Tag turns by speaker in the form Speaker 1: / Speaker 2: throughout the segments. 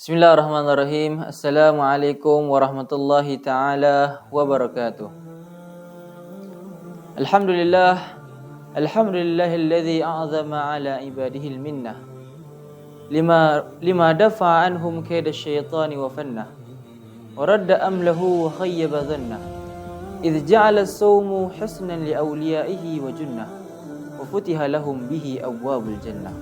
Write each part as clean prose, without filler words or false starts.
Speaker 1: Bismillahirrahmanirrahim. Assalamualaikum warahmatullahi taala wabarakatuh. Alhamdulillahilladzi a'zama ala ibadihil minnah lima dafa'a anhum kaida syaitani wa fannah wa radda amlahu wa khayyaba dhannah idh ja'ala as-sawmu husnan li awliyaihi wa junnah wa futiha lahum bihi abwabul jannah.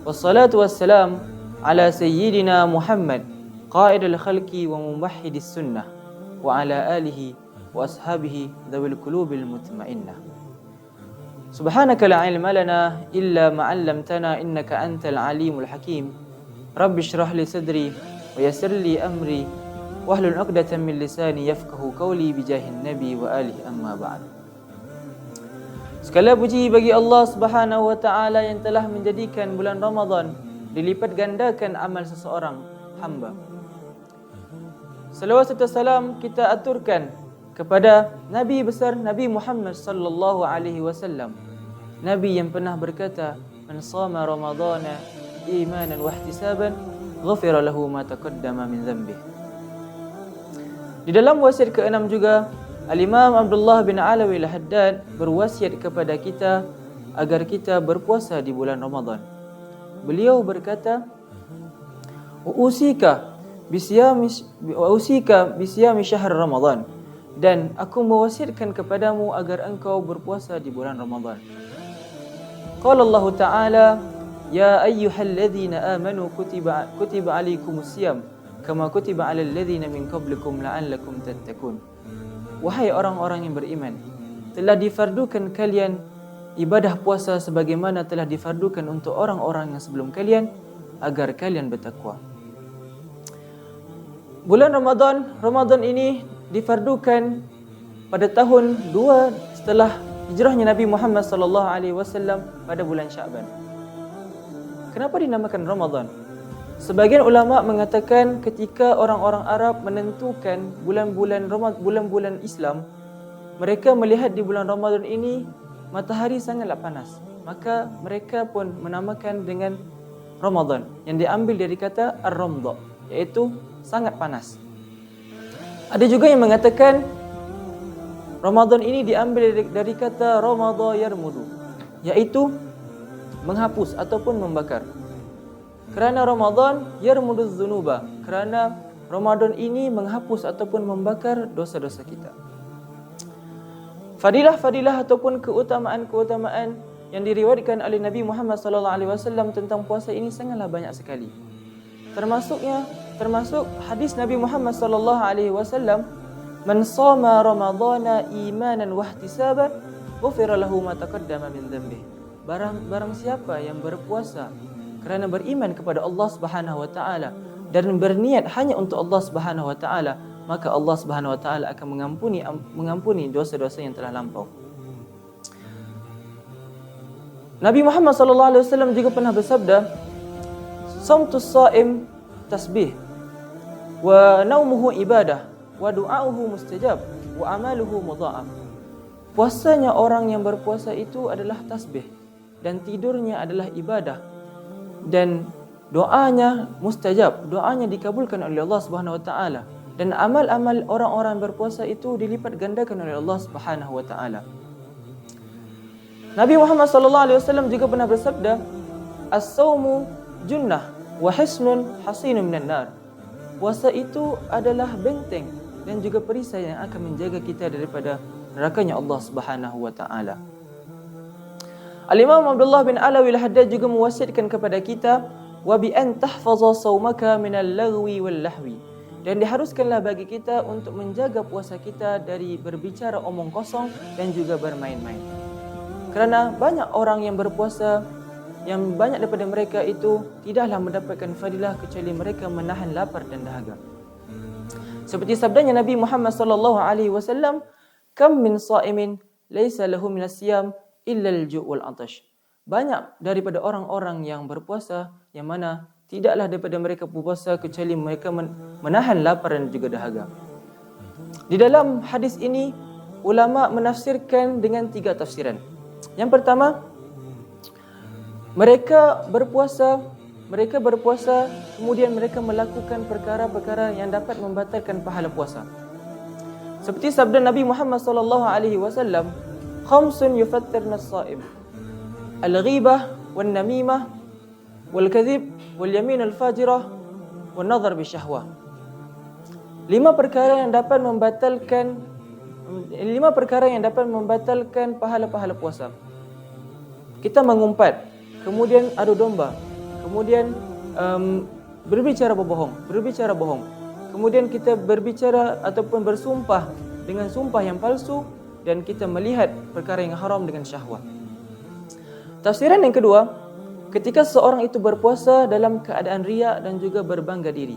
Speaker 1: Wassalatu wassalam ala sayyidina Muhammad qaidul khalqi wa mumahhidis sunnah wa ala alihi wa ashabihi dhawil qulubil mutmainnah. Subhanaka la ilma lana illa ma 'allamtana innaka antal alimul hakim. Rabbi shrah li sadri wa yassir li amri wahlul 'uqdatam min lisani yafqahu qawli bijahin nabi wa alihi amma ba'd. Segala puji bagi Allah Subhanahu wa taala yang telah menjadikan bulan Ramadan dilipat gandakan amal seseorang hamba. Salawat serta salam kita aturkan kepada Nabi besar Nabi Muhammad sallallahu alaihi wasallam. Nabi yang pernah berkata, "Man shama ramadhana imanan wa ihtisaban, ghufira lahu ma taqaddama min dhanbih." Di dalam wasiat ke-6 juga, Al-Imam Abdullah bin Alawi Al-Haddad berwasiat kepada kita agar kita berpuasa di bulan Ramadan. Beliau berkata, "Usika bisyami syahr Ramadan." Dan aku mewasiatkan kepadamu agar engkau berpuasa di bulan Ramadan. Qala Allah Ta'ala, "Ya ayyuhalladzina amanu kutiba alaikumusiyam kama kutiba alal ladzina min qablikum la'allakum tattaqun." Wahai orang-orang yang beriman, telah difardukan kalian ibadah puasa sebagaimana telah difardukan untuk orang-orang yang sebelum kalian agar kalian bertakwa. Bulan Ramadan ini difardukan pada tahun 2 setelah hijrahnya Nabi Muhammad sallallahu alaihi wasallam pada bulan Syaban. Kenapa dinamakan Ramadan? Sebagian ulama mengatakan ketika orang-orang Arab menentukan bulan-bulan Islam, mereka melihat di bulan Ramadan ini matahari sangatlah panas, maka mereka pun menamakan dengan Ramadan yang diambil dari kata ar-ramdha, iaitu sangat panas. Ada juga yang mengatakan Ramadan ini diambil dari kata ramadha yarmudu, iaitu menghapus ataupun membakar. Kerana Ramadan yarmuduz dzunuba, kerana Ramadan ini menghapus ataupun membakar dosa-dosa kita. Fadilah-fadilah ataupun keutamaan-keutamaan yang diriwayatkan oleh Nabi Muhammad sallallahu alaihi wasallam tentang puasa ini sangatlah banyak sekali. Termasuk hadis Nabi Muhammad sallallahu alaihi wasallam, "Man shama ramadhana imanan wa ihtisaban, ghufira lahu ma taqaddama min dhanbih." Barang siapa yang berpuasa kerana beriman kepada Allah Subhanahu wa taala dan berniat hanya untuk Allah Subhanahu wa taala, maka Allah Subhanahu wa taala akan mengampuni dosa-dosa yang telah lampau. Nabi Muhammad sallallahu alaihi wasallam juga pernah bersabda, "Shamtus shaim tasbih wa naumuhu ibadah wa du'auhu mustajab wa amaluhu mudha'af." Puasanya orang yang berpuasa itu adalah tasbih dan tidurnya adalah ibadah dan doanya mustajab, doanya dikabulkan oleh Allah Subhanahu wa taala. Dan amal-amal orang-orang berpuasa itu dilipat gandakan oleh Allah Subhanahu wa taala. Nabi Muhammad sallallahu alaihi wasallam juga pernah bersabda, "As-saumu junnah wa hisnun hasinun minan nar." Puasa itu adalah benteng dan juga perisai yang akan menjaga kita daripada nerakanya Allah Subhanahu wa taala. Al-Imam Abdullah bin Alawi Al-Haddad juga mewasiatkan kepada kita, "Wa bi an tahfaza saumaka minal lagwi wal lahwi." Dan diharuskanlah bagi kita untuk menjaga puasa kita dari berbicara omong kosong dan juga bermain-main. Kerana banyak orang yang berpuasa, yang banyak daripada mereka itu tidaklah mendapatkan fadilah kecuali mereka menahan lapar dan dahaga. Seperti sabdanya Nabi Muhammad sallallahu alaihi wasallam, "Kam min sha'imin laisa lahu minas siyam illa al-ju' wal 'atash." Banyak daripada orang-orang yang berpuasa yang mana tidaklah daripada mereka berpuasa kecuali mereka menahan lapar dan juga dahaga. Di dalam hadis ini, ulama menafsirkan dengan 3 tafsiran. Yang pertama, mereka berpuasa mereka berpuasa kemudian mereka melakukan perkara-perkara yang dapat membatalkan pahala puasa. Seperti sabda Nabi Muhammad sallallahu alaihi wasallam, "Khamsun yufattirna as-sha'im. Al-ghibah wan namimah wal kadhib wal yamin al-fajirah wan nadhar bi syahwah." 5 perkara yang dapat membatalkan pahala-pahala puasa. Kita mengumpat, kemudian adu domba, kemudian berbicara bohong, kemudian kita berbicara ataupun bersumpah dengan sumpah yang palsu, dan kita melihat perkara yang haram dengan syahwat. Tafsiran yang kedua, ketika seorang itu berpuasa dalam keadaan riya dan juga berbangga diri.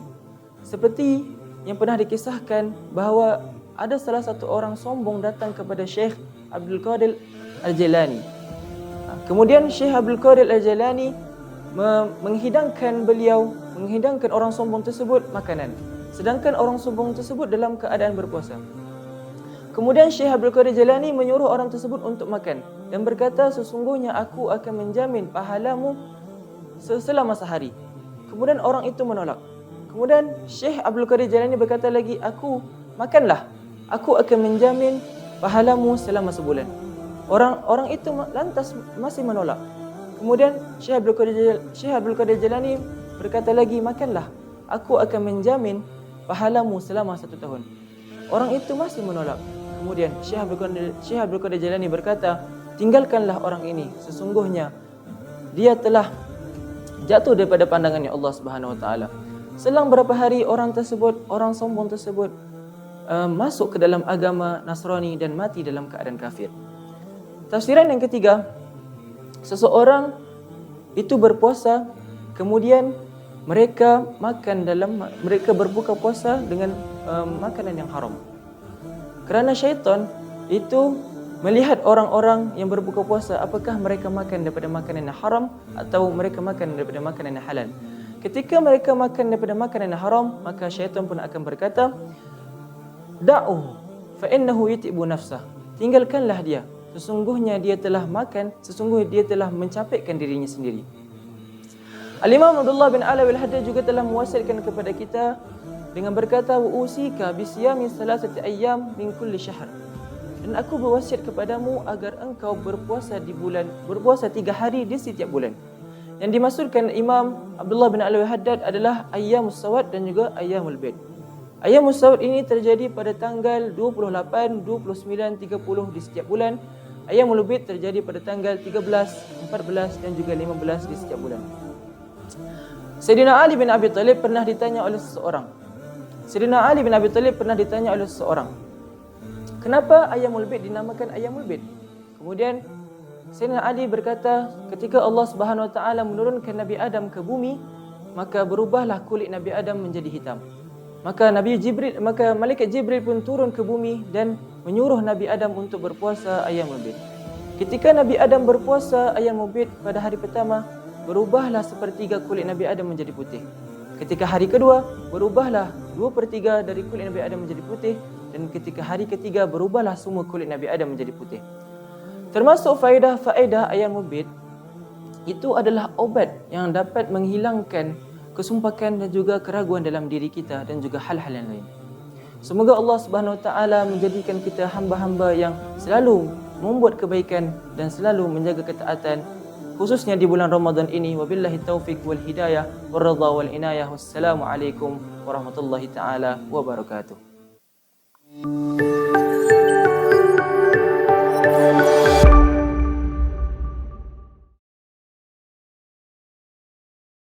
Speaker 1: Seperti yang pernah dikisahkan bahawa ada salah satu orang sombong datang kepada Syekh Abdul Qadir Al-Jilani. Kemudian Syekh Abdul Qadir Al-Jilani menghidangkan orang sombong tersebut makanan, sedangkan orang sombong tersebut dalam keadaan berpuasa. Kemudian Syekh Abdul Qadir Al-Jilani menyuruh orang tersebut untuk makan dan berkata, "Sesungguhnya aku akan menjamin pahalamu selama sehari." Kemudian orang itu menolak. Kemudian Syekh Abdul Qadir Al-Jilani berkata lagi, "Makanlah, aku akan menjamin pahalamu selama sebulan." Orang itu lantas masih menolak. Kemudian Syekh Abdul Qadir Jilani berkata lagi, "Makanlah, aku akan menjamin pahalamu selama 1 tahun." Orang itu masih menolak. Kemudian Syekh Abdul Qadir Jilani berkata, "Tinggalkanlah orang ini, sesungguhnya dia telah jatuh daripada pandangannya Allah Subhanahu Wa Taala." Selang berapa hari orang sombong tersebut masuk ke dalam agama Nasrani dan mati dalam keadaan kafir. Tafsiran yang ketiga, seseorang itu berpuasa, kemudian mereka berbuka puasa dengan makanan yang haram. Kerana syaitan itu melihat orang-orang yang berbuka puasa, apakah mereka makan daripada makanan yang haram atau mereka makan daripada makanan yang halal. Ketika mereka makan daripada makanan yang haram, maka syaitan pun akan berkata, "Da'uhu fa innahu yutibu nafsah." Tinggalkanlah dia. Sesungguhnya dia telah mencapekkan dirinya sendiri. Al-Imam Abdullah bin Alawi Al-Haddad juga telah mewasiatkan kepada kita dengan berkata, "Usika bisiyami salasati ayyam min kulli syahr." Dan aku berwasiat kepadamu agar engkau berpuasa 3 hari di setiap bulan. Yang dimaksudkan Imam Abdullah bin Alawi Al-Haddad adalah ayyamus sawad dan juga ayyamul bid. Ayyamus sawad ini terjadi pada tanggal 28, 29, 30 di setiap bulan. Ayyamul bid terjadi pada tanggal 13, 14 dan juga 15 di setiap bulan. Sayyidina Ali bin Abi Talib pernah ditanya oleh seseorang, "Kenapa ayyamul bid dinamakan ayyamul bid?" Kemudian Sayyidina Ali berkata, ketika Allah Subhanahu Wa Taala menurunkan Nabi Adam ke bumi, maka berubahlah kulit Nabi Adam menjadi hitam. Maka malaikat Jibril pun turun ke bumi dan menyuruh Nabi Adam untuk berpuasa ayyamul bid. Ketika Nabi Adam berpuasa ayyamul bid pada hari pertama, berubahlah 1/3 kulit Nabi Adam menjadi putih. Ketika hari kedua, berubahlah 2/3 dari kulit Nabi Adam menjadi putih, dan ketika hari ketiga berubahlah semua kulit Nabi Adam menjadi putih. Termasuk faedah ayyamul bid itu adalah obat yang dapat menghilangkan kesumpakan dan juga keraguan dalam diri kita dan juga hal-hal yang lain. Semoga Allah Subhanahu Wa Taala menjadikan kita hamba-hamba yang selalu membuat kebaikan dan selalu menjaga ketaatan, khususnya di bulan Ramadan ini. Wabillahi taufiq wal hidayah wal ridha wal inayah. Wassalamualaikum warahmatullahi taala wabarakatuh.